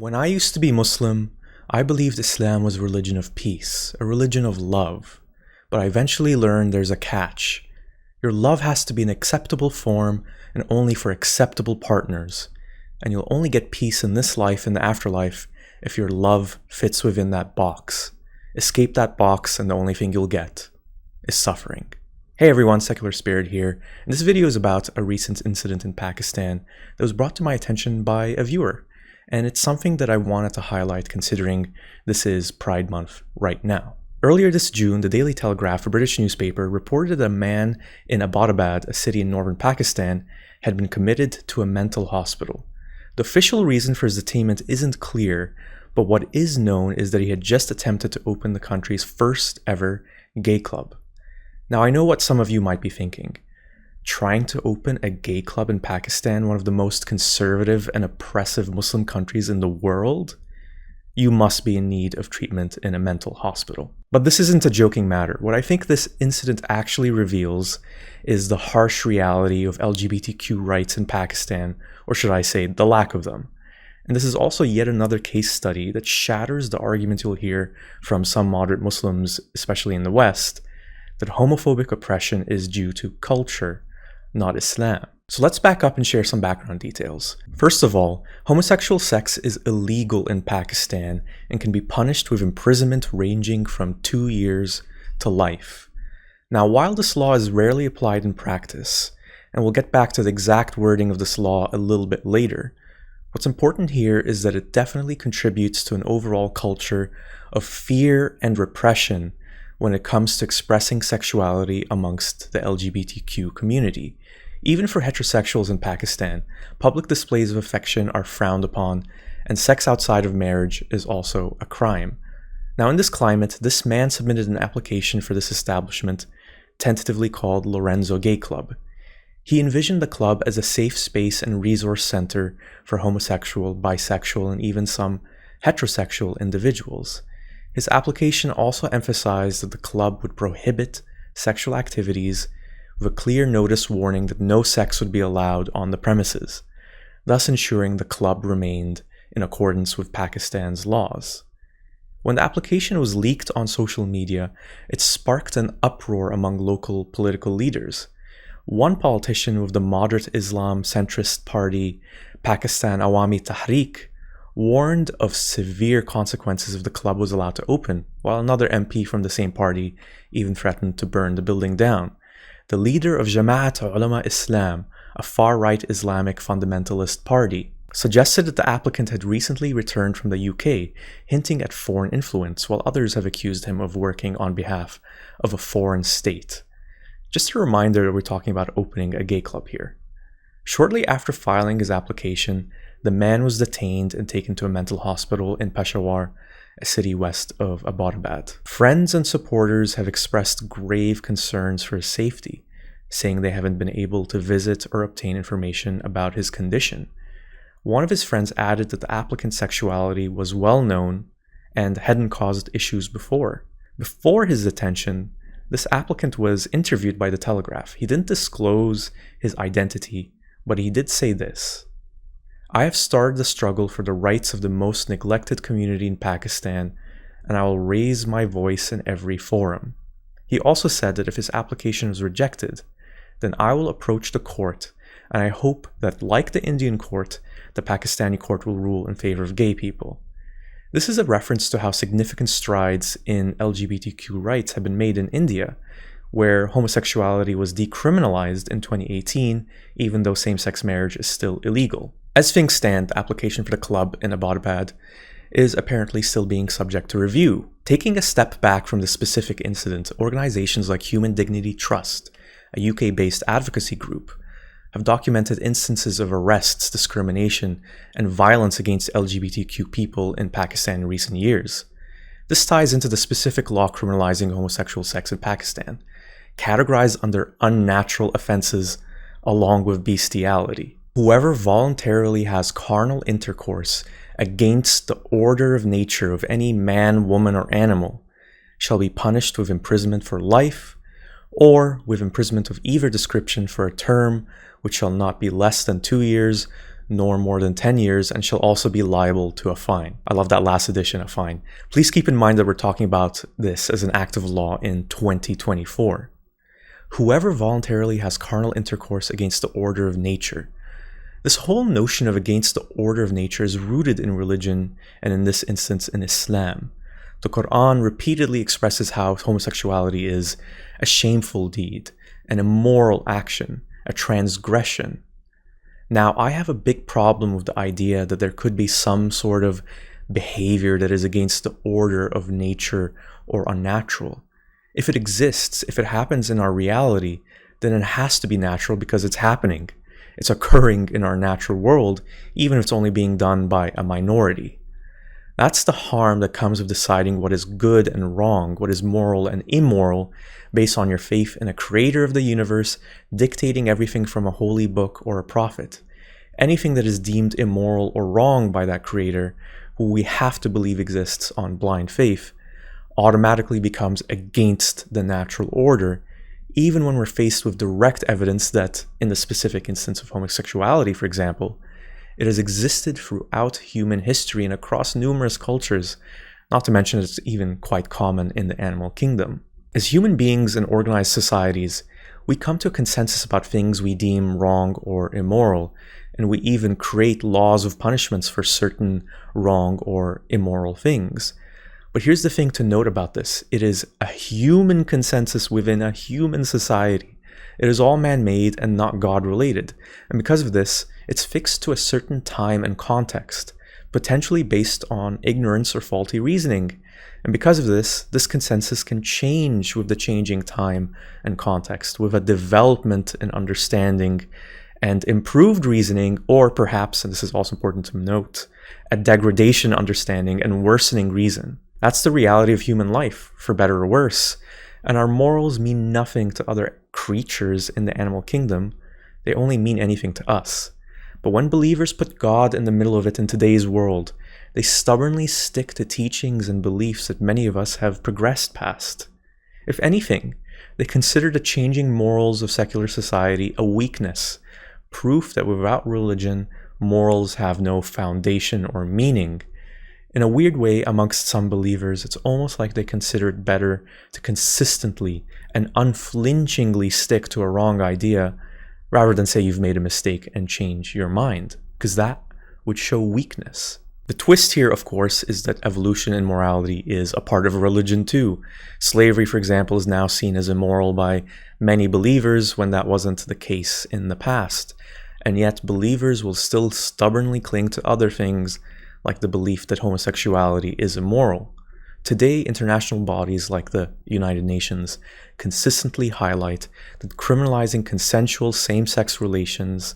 When I used to be Muslim, I believed Islam was a religion of peace, a religion of love. But I eventually learned there's a catch. Your love has to be in acceptable form and only for acceptable partners. And you'll only get peace in this life and the afterlife if your love fits within that box. Escape that box and the only thing you'll get is suffering. Hey everyone, Secular Spirit here, and this video is about a recent incident in Pakistan that was brought to my attention by a viewer. And it's something that I wanted to highlight considering this is Pride Month right now. Earlier this June, the Daily Telegraph, a British newspaper, reported that a man in Abbottabad, a city in northern Pakistan, had been committed to a mental hospital. The official reason for his detainment isn't clear, but what is known is that he had just attempted to open the country's first ever gay club. Now I know what some of you might be thinking. Trying to open a gay club in Pakistan, one of the most conservative and oppressive Muslim countries in the world? You must be in need of treatment in a mental hospital. But this isn't a joking matter. What I think this incident actually reveals is the harsh reality of LGBTQ rights in Pakistan, or should I say, the lack of them. And this is also yet another case study that shatters the argument you'll hear from some moderate Muslims, especially in the West, that homophobic oppression is due to culture, not Islam. So let's back up and share some background details. First of all, homosexual sex is illegal in Pakistan and can be punished with imprisonment ranging from 2 years to life. Now, while this law is rarely applied in practice, and we'll get back to the exact wording of this law a little bit later, what's important here is that it definitely contributes to an overall culture of fear and repression when it comes to expressing sexuality amongst the LGBTQ community. Even for heterosexuals in Pakistan, public displays of affection are frowned upon, and sex outside of marriage is also a crime. Now in this climate, this man submitted an application for this establishment, tentatively called Lorenzo Gay Club. He envisioned the club as a safe space and resource center for homosexual, bisexual, and even some heterosexual individuals. His application also emphasized that the club would prohibit sexual activities with a clear notice warning that no sex would be allowed on the premises, thus ensuring the club remained in accordance with Pakistan's laws. When the application was leaked on social media, it sparked an uproar among local political leaders. One politician with the moderate Islam centrist party, Pakistan Awami Tahreek, warned of severe consequences if the club was allowed to open, while another MP from the same party even threatened to burn the building down. The leader of Jamaat Ulama Islam, a far-right Islamic fundamentalist party, suggested that the applicant had recently returned from the UK, hinting at foreign influence, while others have accused him of working on behalf of a foreign state. Just a reminder that we're talking about opening a gay club here. Shortly after filing his application, the man was detained and taken to a mental hospital in Peshawar, a city west of Abbottabad. Friends and supporters have expressed grave concerns for his safety, saying they haven't been able to visit or obtain information about his condition. One of his friends added that the applicant's sexuality was well known and hadn't caused issues before. Before his detention, this applicant was interviewed by the Telegraph. He didn't disclose his identity, but he did say this: "I have started the struggle for the rights of the most neglected community in Pakistan, and I will raise my voice in every forum." He also said that if his application is rejected, then I will approach the court, and I hope that, like the Indian court, the Pakistani court will rule in favor of gay people. This is a reference to how significant strides in LGBTQ rights have been made in India, where homosexuality was decriminalized in 2018, even though same-sex marriage is still illegal. As things stand, the application for the club in Abbottabad is apparently still being subject to review. Taking a step back from the specific incident, organizations like Human Dignity Trust, a UK-based advocacy group, have documented instances of arrests, discrimination, and violence against LGBTQ people in Pakistan in recent years. This ties into the specific law criminalizing homosexual sex in Pakistan, categorized under unnatural offenses along with bestiality. Whoever voluntarily has carnal intercourse against the order of nature of any man, woman, or animal shall be punished with imprisonment for life, or with imprisonment of either description for a term which shall not be less than 2 years, nor more than 10 years, and shall also be liable to a fine. I love that last addition, a fine. Please keep in mind that we're talking about this as an act of law in 2024. Whoever voluntarily has carnal intercourse against the order of nature. This whole notion of against the order of nature is rooted in religion, and in this instance in Islam. The Quran repeatedly expresses how homosexuality is a shameful deed, an immoral action, a transgression. Now, I have a big problem with the idea that there could be some sort of behavior that is against the order of nature or unnatural. If it exists, if it happens in our reality, then it has to be natural because it's happening. It's occurring in our natural world, even if it's only being done by a minority. That's the harm that comes of deciding what is good and wrong, what is moral and immoral, based on your faith in a creator of the universe dictating everything from a holy book or a prophet. Anything that is deemed immoral or wrong by that creator, who we have to believe exists on blind faith, automatically becomes against the natural order, even when we're faced with direct evidence that, in the specific instance of homosexuality, for example, it has existed throughout human history and across numerous cultures, not to mention it's even quite common in the animal kingdom. As human beings in organized societies, we come to a consensus about things we deem wrong or immoral, and we even create laws of punishments for certain wrong or immoral things. But here's the thing to note about this. It is a human consensus within a human society. It is all man-made and not God-related. And because of this, it's fixed to a certain time and context, potentially based on ignorance or faulty reasoning. And because of this, this consensus can change with the changing time and context, with a development in understanding and improved reasoning, or perhaps, and this is also important to note, a degradation understanding and worsening reason. That's the reality of human life, for better or worse. And our morals mean nothing to other creatures in the animal kingdom. They only mean anything to us. But when believers put God in the middle of it in today's world, they stubbornly stick to teachings and beliefs that many of us have progressed past. If anything, they consider the changing morals of secular society a weakness, proof that without religion, morals have no foundation or meaning. In a weird way, amongst some believers, it's almost like they consider it better to consistently and unflinchingly stick to a wrong idea rather than say you've made a mistake and change your mind, because that would show weakness. The twist here, of course, is that evolution and morality is a part of religion too. Slavery, for example, is now seen as immoral by many believers when that wasn't the case in the past. And yet believers will still stubbornly cling to other things, like the belief that homosexuality is immoral. Today, international bodies like the United Nations consistently highlight that criminalizing consensual same-sex relations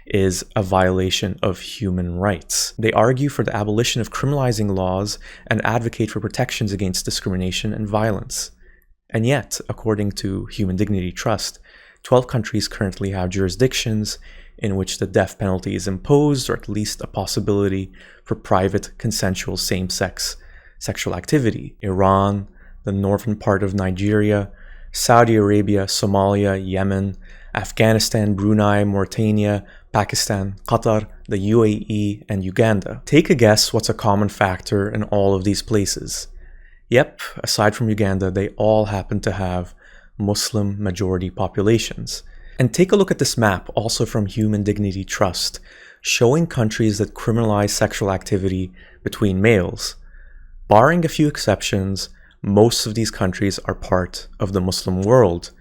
is a violation of human rights. They argue for the abolition of criminalizing laws and advocate for protections against discrimination and violence. And yet, according to Human Dignity Trust, 12 countries currently have jurisdictions in which the death penalty is imposed, or at least a possibility for private consensual same-sex sexual activity. Iran, the northern part of Nigeria, Saudi Arabia, Somalia, Yemen, Afghanistan, Brunei, Mauritania, Pakistan, Qatar, the UAE, and Uganda. Take a guess what's a common factor in all of these places. Yep, aside from Uganda, they all happen to have Muslim majority populations. And take a look at this map, also from Human Dignity Trust, showing countries that criminalize sexual activity between males. Barring a few exceptions, most of these countries are part of the Muslim world.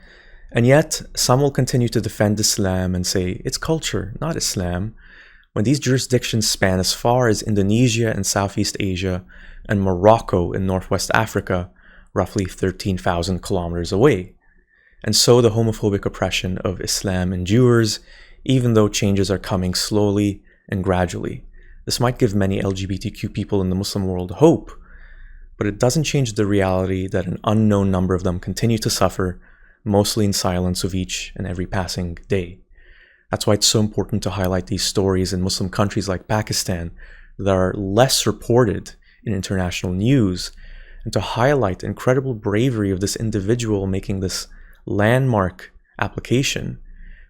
And yet, some will continue to defend Islam and say it's culture, not Islam, when these jurisdictions span as far as Indonesia in Southeast Asia and Morocco in Northwest Africa, roughly 13,000 kilometers away. And so the homophobic oppression of Islam endures, even though changes are coming slowly and gradually. This might give many LGBTQ people in the Muslim world hope, but it doesn't change the reality that an unknown number of them continue to suffer, mostly in silence with each and every passing day. That's why it's so important to highlight these stories in Muslim countries like Pakistan that are less reported in international news, and to highlight the incredible bravery of this individual making this landmark application,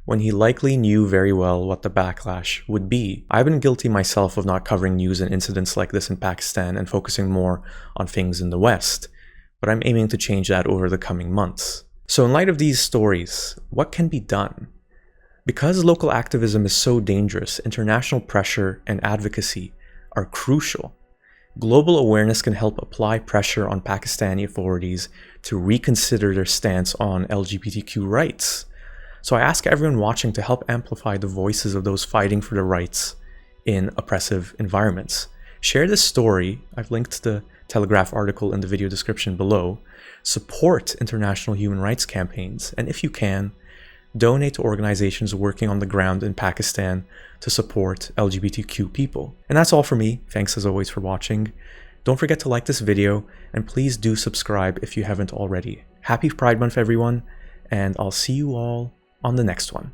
when he likely knew very well what the backlash would be. I've been guilty myself of not covering news and incidents like this in Pakistan and focusing more on things in the West, but I'm aiming to change that over the coming months. So in light of these stories, what can be done? Because local activism is so dangerous, international pressure and advocacy are crucial. Global awareness can help apply pressure on Pakistani authorities to reconsider their stance on LGBTQ rights. So I ask everyone watching to help amplify the voices of those fighting for their rights in oppressive environments. Share this story. I've linked the Telegraph article in the video description below. Support international human rights campaigns, and if you can, donate to organizations working on the ground in Pakistan to support LGBTQ people. And that's all for me. Thanks as always for watching. Don't forget to like this video, and please do subscribe if you haven't already. Happy Pride Month, everyone, and I'll see you all on the next one.